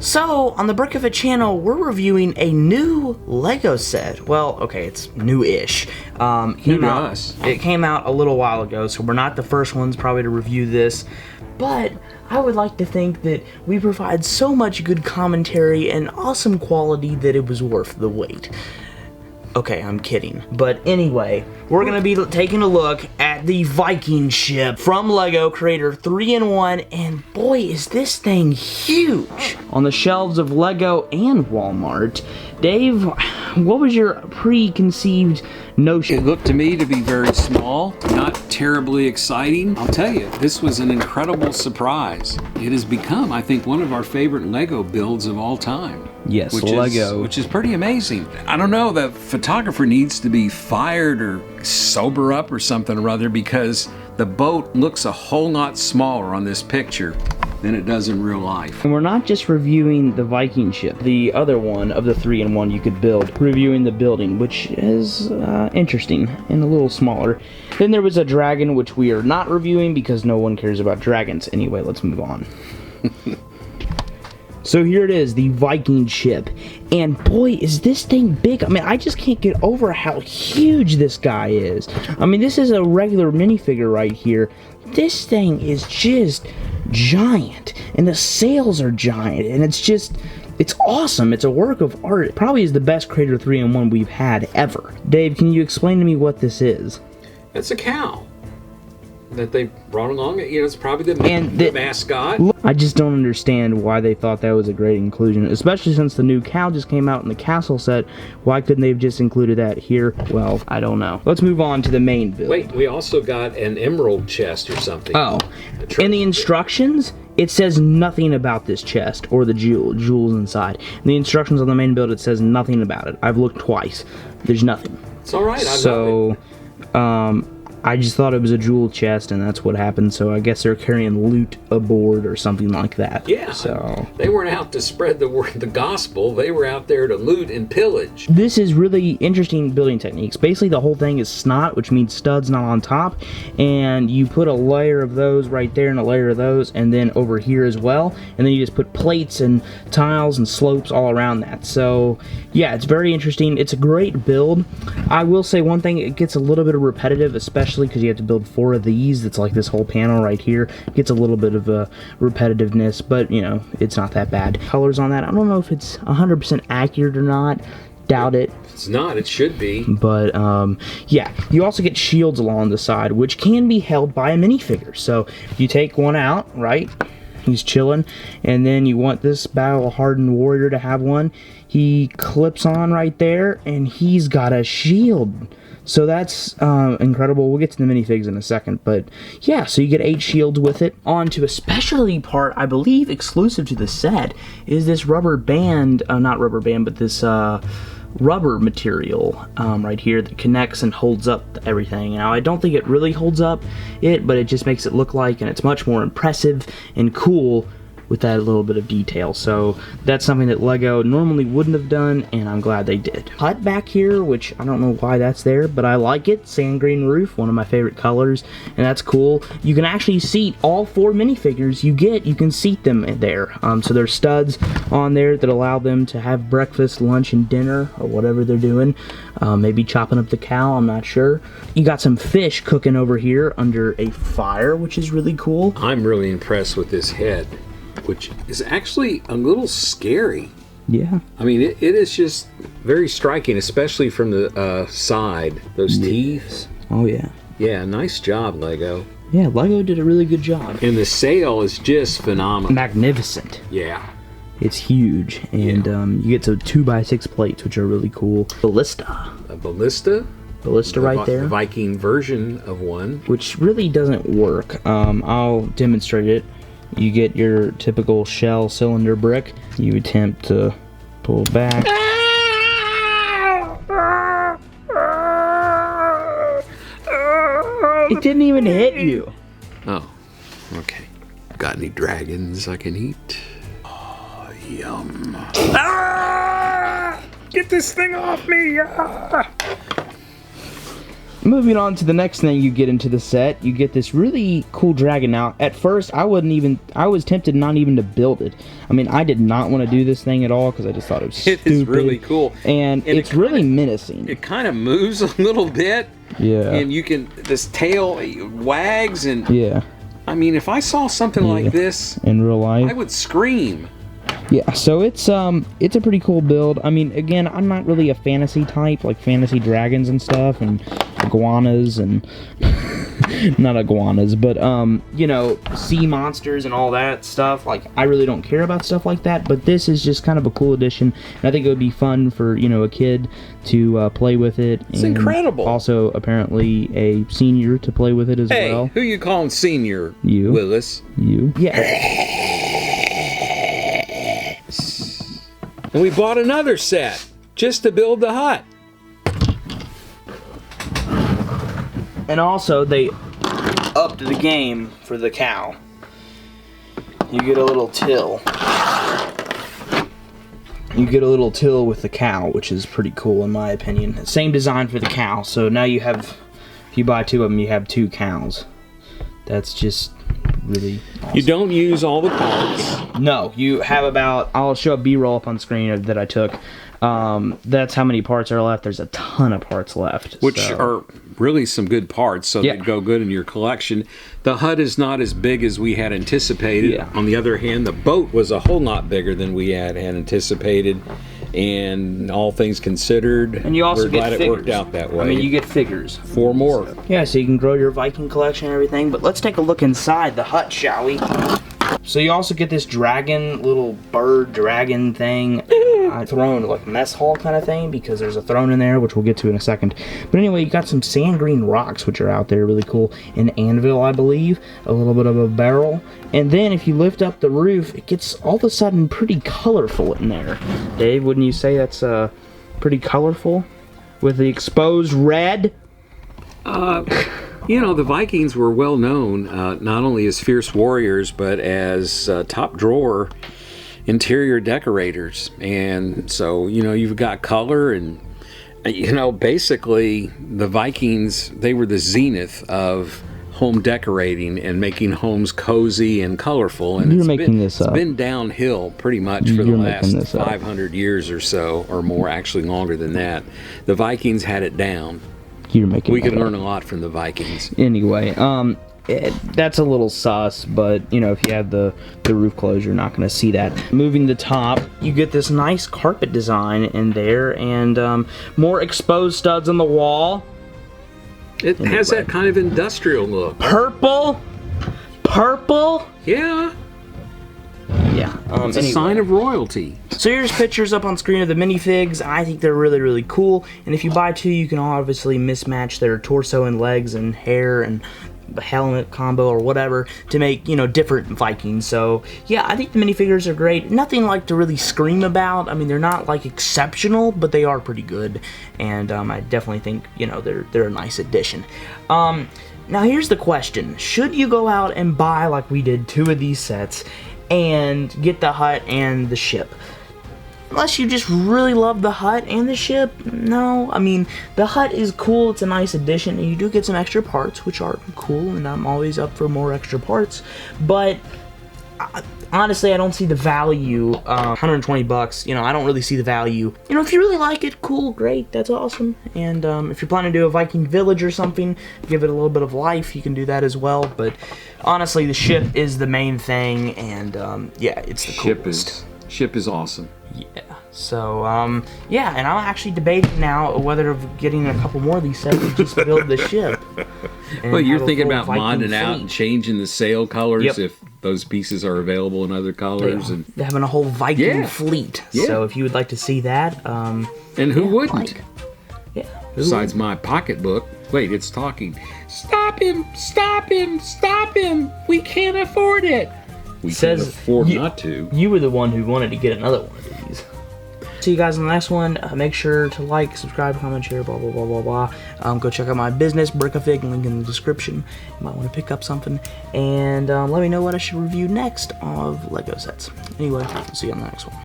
So, on the Brickafit channel, we're reviewing a new Lego set. Well, okay, it's new-ish. It came out a little while ago, so we're not the first ones probably to review this. But I would like to think that we provide so much good commentary and awesome quality that it was worth the wait. Okay, I'm kidding. But anyway, we're going to be taking a look at the Viking ship from Lego, creator 3-in-1, and boy, is this thing huge! On the shelves of Lego and Walmart. Dave, what was your preconceived notion? It looked to me to be very small, not terribly exciting. I'll tell you, this was an incredible surprise. It has become, I think, one of our favorite Lego builds of all time. Yes, which is pretty amazing. I don't know, the photographer needs to be fired or sober up or something or other, because the boat looks a whole lot smaller on this picture than it does in real life. And we're not just reviewing the Viking ship, the other one of the 3-in-1 you could build, reviewing the building, which is interesting and a little smaller. Then there was a dragon, which we are not reviewing because no one cares about dragons. Anyway, let's move on. So here it is, the Viking ship, and boy, is this thing big. I mean, I just can't get over how huge this guy is. I mean, this is a regular minifigure right here. This thing is just giant, and the sails are giant, and it's awesome. It's a work of art. It probably is the best Creator 3-in-1 we've had ever. Dave, can you explain to me what this is? It's a cow that they brought along. You know, it's probably the mascot. I just don't understand why they thought that was a great inclusion, especially since the new cow just came out in the castle set. Why couldn't they have just included that here? Well, I don't know. Let's move on to the main build. Wait, we also got an emerald chest or something. Oh, in the instructions, it says nothing about this chest or the jewels inside. In the instructions on the main build, it says nothing about it. I've looked twice. There's nothing. It's all right. I love it. I just thought it was a jewel chest, and that's what happened, so I guess they're carrying loot aboard or something like that. Yeah, so they weren't out to spread the word, the gospel. They were out there to loot and pillage. This is really interesting building techniques. Basically, the whole thing is snot, which means studs not on top, and you put a layer of those right there and a layer of those, and then over here as well, and then you just put plates and tiles and slopes all around that. So, yeah, it's very interesting. It's a great build. I will say one thing, it gets a little bit repetitive, especially because you have to build 4 of these. It's like this whole panel right here. It gets a little bit of a repetitiveness, but you know, it's not that bad. Colors on that, I don't know if it's 100% accurate or not. Doubt it. If it's not, it should be. But yeah, you also get shields along the side, which can be held by a minifigure. So you take one out, right? He's chilling, and then you want this battle-hardened warrior to have one. He clips on right there, and he's got a shield. So that's incredible. We'll get to the minifigs in a second, but yeah, so you get 8 shields with it. On to a specialty part, I believe exclusive to the set, is this rubber band, not rubber band, but this rubber material right here that connects and holds up everything. Now, I don't think it really holds up it, but it just makes it look like, and it's much more impressive and cool with that little bit of detail. So that's something that Lego normally wouldn't have done, and I'm glad they did. Hut back here, which I don't know why that's there, but I like it. Sand green roof, one of my favorite colors, and that's cool. You can actually seat all 4 minifigures you get. You can seat them there. So there's studs on there that allow them to have breakfast, lunch, and dinner, or whatever they're doing. Maybe chopping up the cow, I'm not sure. You got some fish cooking over here under a fire, which is really cool. I'm really impressed with this head, which is actually a little scary. Yeah. I mean, it is just very striking, especially from the side. Those teeth. Oh, yeah. Yeah, nice job, Lego. Yeah, Lego did a really good job. And the sail is just phenomenal. Magnificent. Yeah. It's huge. And you get some 2x6 plates, which are really cool. Ballista. A ballista? Ballista right there. The Viking version of one. Which really doesn't work. I'll demonstrate it. You get your typical shell cylinder brick. You attempt to pull back. It didn't even hit you. Oh, okay. Got any dragons I can eat? Oh, yum. Ah! Get this thing off me! Ah! Moving on to the next thing you get into the set, you get this really cool dragon. Now, at first, I was tempted not even to build it. I mean, I did not want to do this thing at all because I just thought it was stupid. It is really cool. And it's really menacing. It kind of moves a little bit. Yeah. And this tail wags and... Yeah. I mean, if I saw something like this... in real life, I would scream. Yeah, so it's a pretty cool build. I mean, again, I'm not really a fantasy type, like fantasy dragons and stuff, and iguanas and not iguanas, but you know, sea monsters and all that stuff. Like, I really don't care about stuff like that, but this is just kind of a cool addition, and I think it would be fun for, you know, a kid to play with it. It's and incredible. Also, apparently, a senior to play with it as well. Hey, who you calling senior? You. Willis. You. Yeah. And we bought another set just to build the hut. And also, they upped the game for the cow. You get a little till. You get a little till with the cow, which is pretty cool in my opinion. Same design for the cow, so now you have, if you buy 2 of them, you have 2 cows. That's just really awesome. You don't use all the parts. No, you have about, I'll show a B-roll up on screen that I took. That's how many parts are left. There's a ton of parts left. Which are really some good parts, so Yeah. they go good in your collection. The hut is not as big as we had anticipated. Yeah. On the other hand, the boat was a whole lot bigger than we had anticipated. And all things considered, And you also we're get glad figures. it worked out that way. I mean, you get figures. 4 more. Yeah, so you can grow your Viking collection and everything, but let's take a look inside the hut, shall we? So you also get this dragon, little bird dragon thing, throne, like mess hall kind of thing, because there's a throne in there, which we'll get to in a second. But anyway, you got some sand green rocks, which are out there, really cool. An anvil, I believe, a little bit of a barrel. And then if you lift up the roof, it gets all of a sudden pretty colorful in there. Dave, wouldn't you say that's pretty colorful? With the exposed red? You know, the Vikings were well known not only as fierce warriors, but as top drawer interior decorators. And so, you know, you've got color and, you know, basically the Vikings, they were the zenith of home decorating and making homes cozy and colorful. And it's been downhill pretty much for the last 500 years or so, or more, actually longer than that. The Vikings had it down. We could learn a lot from the Vikings. Anyway, that's a little sus, but you know, if you have the roof closed, you're not going to see that. Moving the top, you get this nice carpet design in there, and more exposed studs on the wall. It has that kind of industrial look. Purple. Yeah. Yeah. It's a sign of royalty. So here's pictures up on screen of the minifigs. I think they're really, really cool. And if you buy 2, you can obviously mismatch their torso and legs and hair and helmet combo or whatever to make, you know, different Vikings. So yeah, I think the minifigures are great. Nothing like to really scream about. I mean, they're not like exceptional, but they are pretty good. And I definitely think, you know, they're a nice addition. Now here's the question: should you go out and buy, like we did, 2 of these sets and get the hut and the ship? Unless you just really love the hut and the ship, no. I mean, the hut is cool, it's a nice addition, and you do get some extra parts, which are cool, and I'm always up for more extra parts. But honestly, I don't see the value. 120 bucks, you know, I don't really see the value. You know, if you really like it, cool, great, that's awesome. And if you're planning to do a Viking village or something, give it a little bit of life, you can do that as well. But honestly, the ship is the main thing, and yeah, it's the coolest. Ship is awesome. Yeah. So, yeah, and I'm actually debating now whether of getting a couple more of these sets and just build the ship. Well, you're thinking about modding out and changing the sail colors if those pieces are available in other colors. And having a whole Viking fleet. Yeah. So if you would like to see that. And who wouldn't? Yeah. Besides my pocketbook. Wait, it's talking. Stop him! Stop him! Stop him! We can't afford it! We can't afford not to. You were the one who wanted to get another one of these. See you guys in the next one. Make sure to like, subscribe, comment, share, blah, blah, blah, blah, blah. Go check out my business, Brickafit, link in the description. You might want to pick up something. And let me know what I should review next of Lego sets. Anyway, see you on the next one.